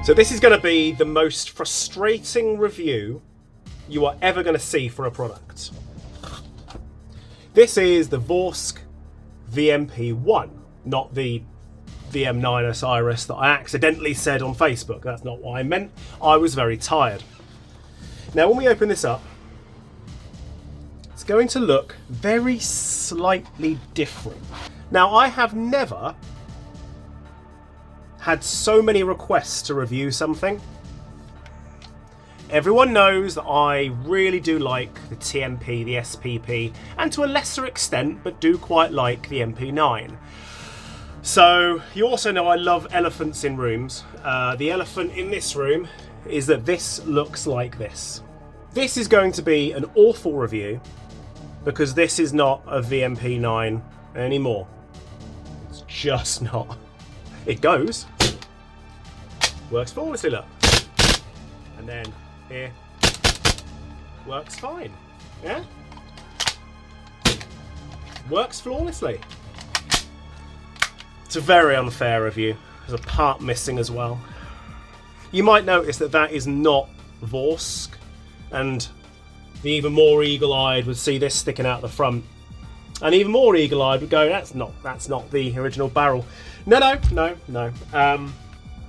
So this is going to be the most frustrating review you are ever going to see for a product. This is the Vorsk VMP-1, not the VM9 Osiris that I accidentally said on Facebook. That's not what I meant. I was very tired. Now when we open this up, it's going to look very slightly different. Now I have never had so many requests to review something. Everyone knows that I really do like the TMP, the SPP, and to a lesser extent, but do quite like the MP9. So you also know I love elephants in rooms. The elephant in this room is that this looks like this. This is going to be an awful review because this is not a VMP9 anymore. It's just not. It goes. Works flawlessly, look. And then here, works fine. Yeah? Works flawlessly. It's a very unfair review. There's a part missing as well. You might notice that that is not Vorsk, and the even more eagle-eyed would see this sticking out the front. And even more eagle-eyed would go, that's not the original barrel. No.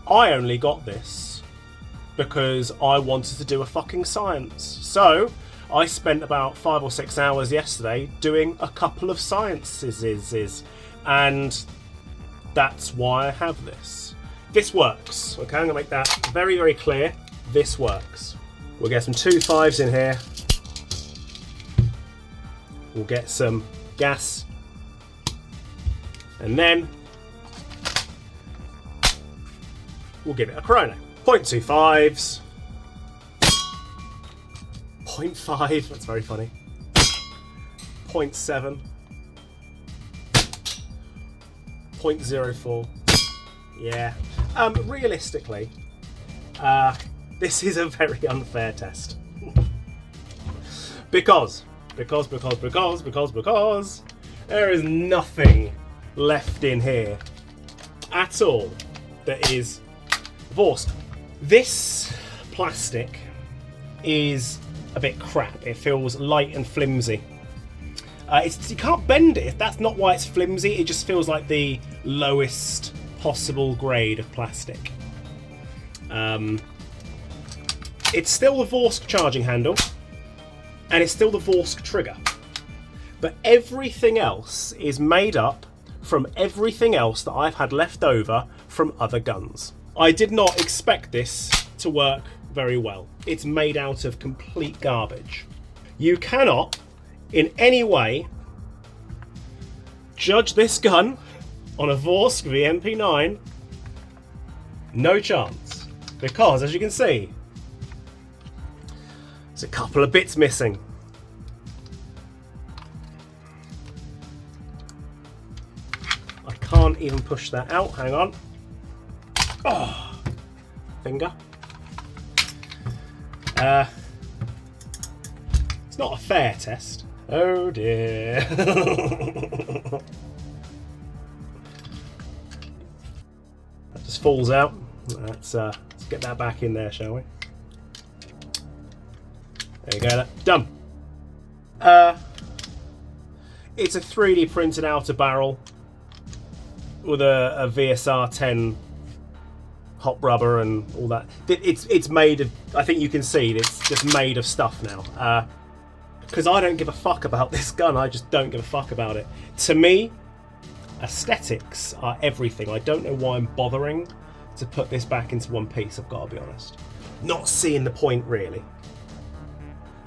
I only got this because I wanted to do a fucking science. So I spent about 5 or 6 hours yesterday doing a couple of sciences, and that's why I have this. This works. Okay, I'm gonna make that very, very clear. This works. We'll get some 2.5s in here. We'll get some gas, and then we'll give it a chrono. 0.25s. 0.5, that's very funny. 0.7. 0.04. Yeah. Realistically, this is a very unfair test. because there is nothing left in here at all that is Vorsk. This plastic is a bit crap. It feels light and flimsy. You can't bend it. That's not why it's flimsy. It just feels like the lowest possible grade of plastic. It's still the Vorsk charging handle, and it's still the Vorsk trigger. But everything else is made up from everything else that I've had left over from other guns. I did not expect this to work very well. It's made out of complete garbage. You cannot in any way judge this gun on a Vorsk VMP-9. No chance. Because, as you can see, there's a couple of bits missing. I can't even push that out. Hang on. Oh, finger. It's not a fair test. Oh dear. That just falls out. Let's get that back in there, shall we? There you go. Done. It's a 3D printed outer barrel with a VSR 10 hot rubber and all that. It's made of, I think you can see it's just made of stuff now. Because I don't give a fuck about this gun. I just don't give a fuck about it. To me, aesthetics are everything. I don't know why I'm bothering to put this back into one piece, I've got to be honest. Not seeing the point, really.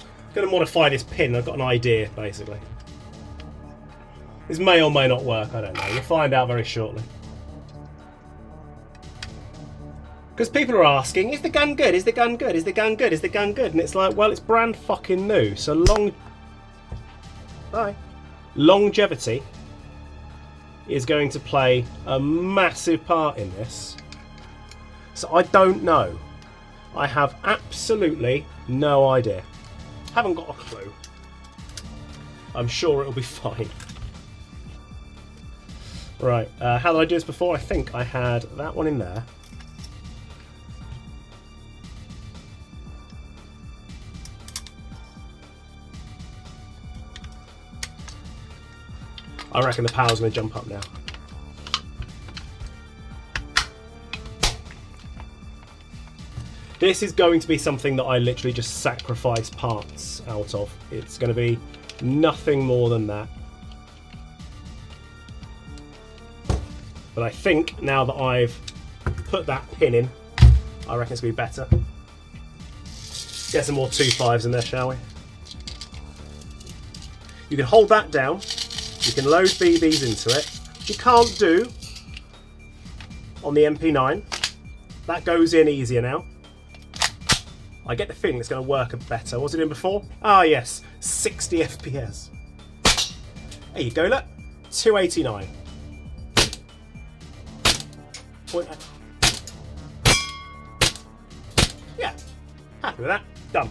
I'm going to modify this pin. I've got an idea, basically. This may or may not work, I don't know. You'll find out very shortly. Because people are asking, is the gun good? Is the gun good? Is the gun good? Is the gun good? And it's like, well, it's brand fucking new. So longevity is going to play a massive part in this. So I don't know. I have absolutely no idea. Haven't got a clue. I'm sure it'll be fine. Right, how did I do this before? I think I had that one in there. I reckon the power's going to jump up now. This is going to be something that I literally just sacrifice parts out of. It's going to be nothing more than that. But I think now that I've put that pin in, I reckon it's going to be better. Get some more 2.5s in there, shall we? You can hold that down. You can load BBs into it. Which you can't do on the MP9. That goes in easier now. I get the feeling it's going to work a bit better. Was it in before? Ah, yes. 60 FPS. There you go, look. 289. Yeah. Happy with that. Done.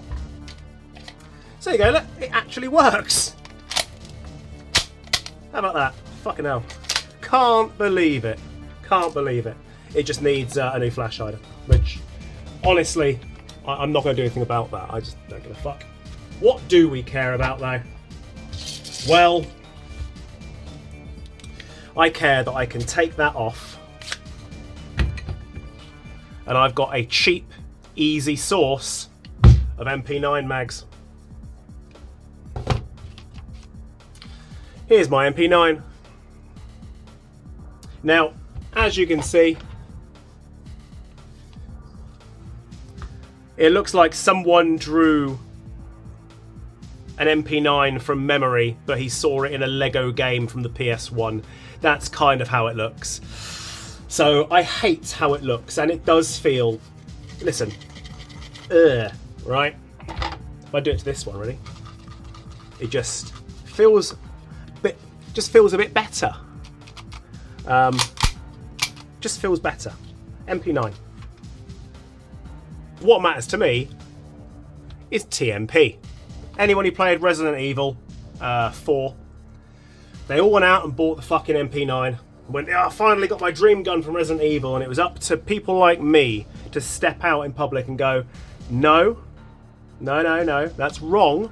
So there you go, look. It actually works. How about that? Fucking hell. Can't believe it. Can't believe it. It just needs a new flash hider. Which, honestly, I'm not going to do anything about that. I just don't give a fuck. What do we care about though? Well, I care that I can take that off and I've got a cheap, easy source of MP9 mags. Here's my MP9. Now, as you can see, it looks like someone drew an MP9 from memory, but he saw it in a Lego game from the PS1. That's kind of how it looks. So I hate how it looks, and it does feel, listen, right? If I do it to this one, really, it just feels a bit better. Just feels better. MP9. What matters to me is TMP. Anyone who played Resident Evil 4, they all went out and bought the fucking MP9. Went, oh, I finally got my dream gun from Resident Evil, and it was up to people like me to step out in public and go, no, that's wrong.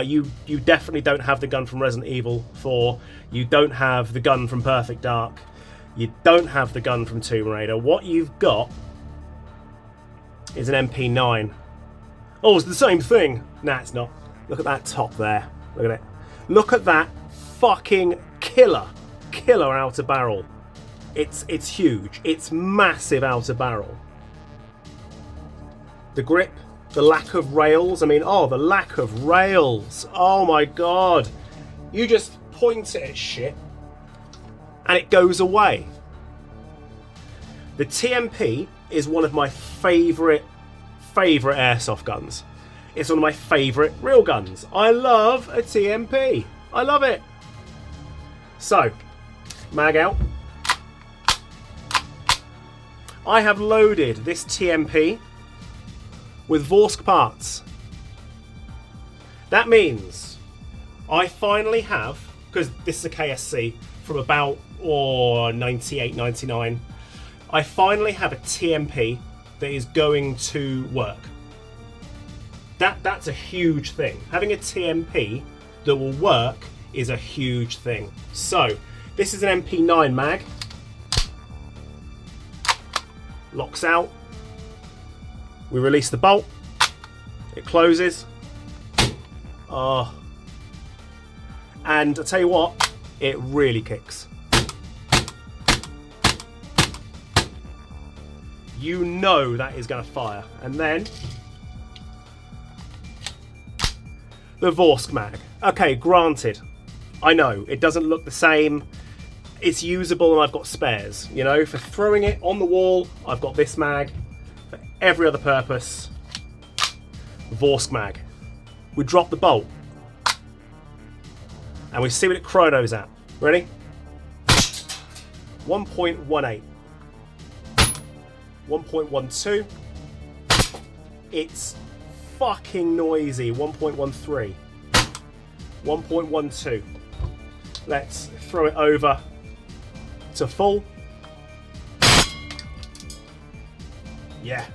You definitely don't have the gun from Resident Evil 4. You don't have the gun from Perfect Dark. You don't have the gun from Tomb Raider. What you've got is an MP9. Oh, it's the same thing. Nah, it's not. Look at that top there. Look at it. Look at that fucking killer outer barrel. It's huge. It's massive outer barrel. The grip, the lack of rails. I mean, oh, the lack of rails. Oh my god. You just point it at shit and it goes away. The TMP is one of my favourite airsoft guns. It's one of my favourite real guns. I love a TMP. I love it. So, mag out. I have loaded this TMP with Vorsk parts. That means I finally have, because this is a KSC from about 98, 99, I finally have a TMP that is going to work. That's a huge thing. Having a TMP that will work is a huge thing. So, this is an MP9 mag. Locks out. We release the bolt. It closes. Oh. And I tell you what, it really kicks. You know that is going to fire. And then the Vorsk mag. Okay, granted, I know it doesn't look the same. It's usable and I've got spares. You know, for throwing it on the wall, I've got this mag. For every other purpose, Vorsk mag. We drop the bolt and we see what it chronos at. Ready? 1.18. 1.12. It's fucking noisy. 1.13. 1.12. Let's throw it over to full. Yeah.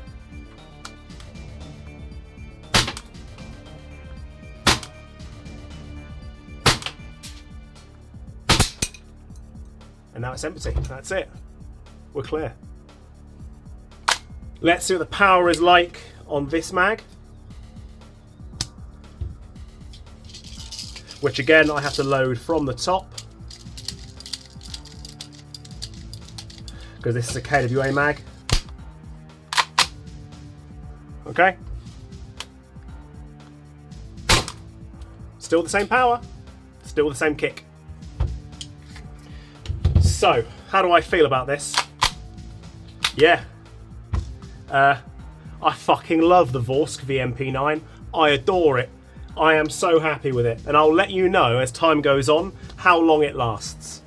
And now it's empty. That's it. We're clear. Let's see what the power is like on this mag. Which again, I have to load from the top. Because this is a KWA mag. Okay. Still the same power. Still the same kick. So, how do I feel about this? Yeah. I fucking love the Vorsk VMP-9. I adore it. I am so happy with it. And I'll let you know as time goes on how long it lasts.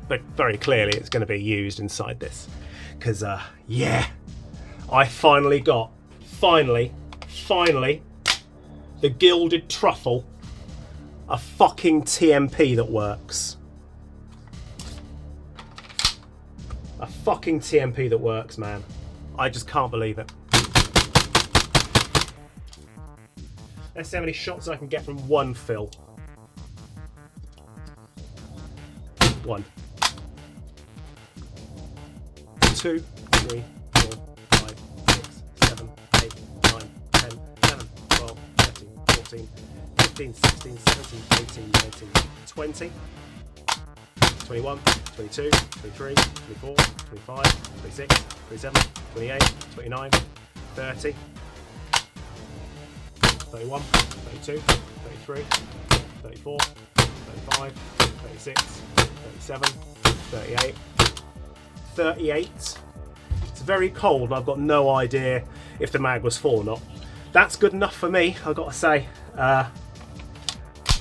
But very clearly it's going to be used inside this. Because, yeah. I finally got, finally, the Gilded Truffle. A fucking TMP that works. A fucking TMP that works, man. I just can't believe it. Let's see how many shots I can get from one fill. 1, 2, 3, 4, 5, 6, 7, 8, 9, 10, 11, 12, 13, 14, 15, 16, 17, 18, 19, 20, 21, 22, 23, 24, 25, 26, 27, 28, 29, 30, 31, 32, 33, 34, 35, 36, 37, 38, 38. It's very cold and I've got no idea if the mag was full or not. That's good enough for me, I've got to say. I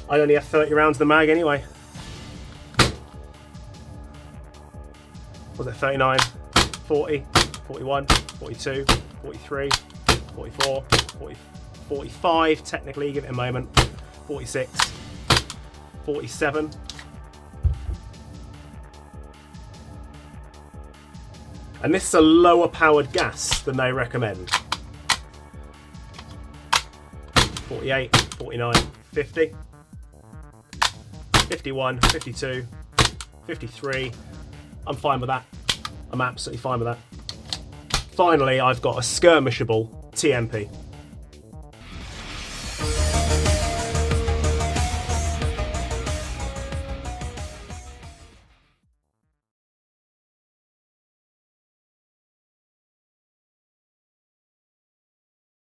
only have 30 rounds of the mag anyway. Was it 39, 40, 41, 42, 43, 44, 40, 45 technically, give it a moment, 46, 47. And this is a lower powered gas than they recommend. 48, 49, 50, 51, 52, 53. I'm fine with that. I'm absolutely fine with that. Finally, I've got a skirmishable TMP.